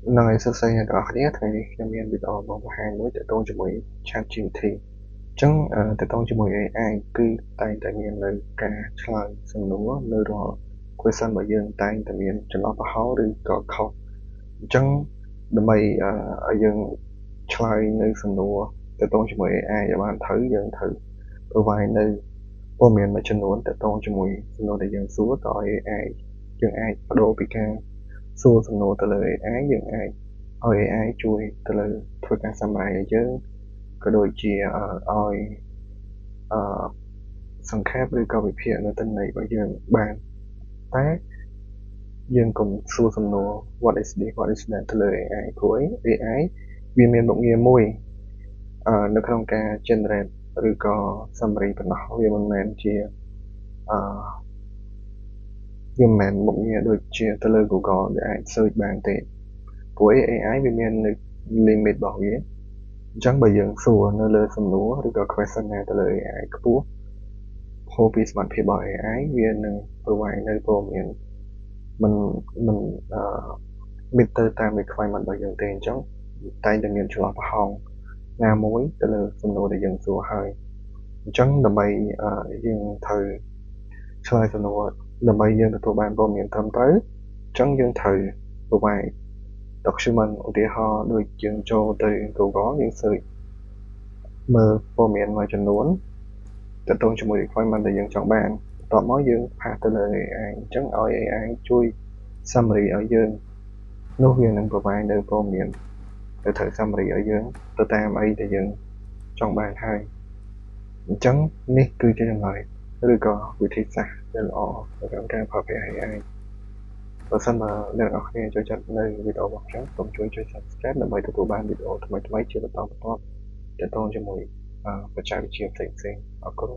Nơi sơ xây đóនេះថ្ងៃនេះខ្ញុំមានវីដេអូបង្ហាញមួយទាក់ទងជាមួយ ChatGPT អញ្ចឹងទាក់ទងជាមួយ AI គឺតែងតែមាននៅការឆ្លើយសំណួរនៅរាល់ question របស់យើងតែងតែមានចន្លោះប្រហោឬក៏ខុសអញ្ចឹងដើម្បីឲ្យយើងឆ្លើយនៅសំណួរទាក់ទងជាមួយ AI ឲ្យបានត្រូវយើងត្រូវ provide នៅព័ត៌មានមួយចំនួនទាក់ទងជាមួយសំណួរដែលយើងសួរទៅឲ្យ AI យើងអាចបដូរពីការសួរសំណួរទៅលើ AI យើងអាចឲ្យ AI ជួយទៅលើធ្វើការ summary ឲ្យយើងក៏ដូចជាឲ្យសង្ខេបឬក៏វិភាគនៅទិន្នន័យរបស់យើងបានតែយើងកុំសួរសំណួរ what is this what is that ទៅលើ AI ព្រោះ AI វាមានមុខងារមួយនៅក្នុងការ generate ឬក៏ summary ប៉ុណ្ណោះវាមិនមែនជាវាមិនមែនមុខងារដូចជាទៅលើ Google ដែលអាច search បានទេព្រោះ AI វាមាន limit របស់វាអញ្ចឹងបើយើងសួរនៅលើសំណួរឬក៏ question ណាទៅលើ AI ខ្ពស់ហូរពីសមត្ថភាពរបស់ AI វានឹង provide នៅព័ត៌មានមិន meet ទៅតាម requirement របស់យើងទេអញ្ចឹងតែងតែមានចន្លោះប្រហោងណាមួយទៅលើសំណួរដែលយើងសួរហើយអញ្ចឹងដើម្បីយើងត្រូវឆ្លើយសំណួរដើម្បីយើងទទួលបានព័ត៌មានត្រឹមត្រូវអញ្ចឹងយើងត្រូវ provide document ឧទាហរណ៍ដូចយើងចូលទៅ Google យើង search មើលព័ត៌មានមួយចំនួនទាក់ទងជាមួយ requirement ដែលយើងចង់បានបន្ទាប់មកយើងផាសទៅលើ AI អញ្ចឹងឲ្យ AI ជួយ summary ឲ្យយើងនោះវានឹង provide នៅព័ត៌មានទៅត្រូវ summary ឲ្យយើងទៅតាមអីដែលយើងចង់បានហើយអញ្ចឹងនេះគឺជាចម្លើយឬក៏វិធីសាស្ត្រដែលល្អក្នុងការប្រើប្រាស់ AI បើសិនបើអ្នកនរគ្នាចូលចិត្តនៅវីដេអូរបស់ខ្ញុំសូមជួយចុច Subscribe ដើម្បីទទួលបានវីដេអូថ្មីៗជាបន្តបន្ទាប់ទាក់ទងជាមួយបច្ចេកវិទ្យាផ្សេងៗអរគុណ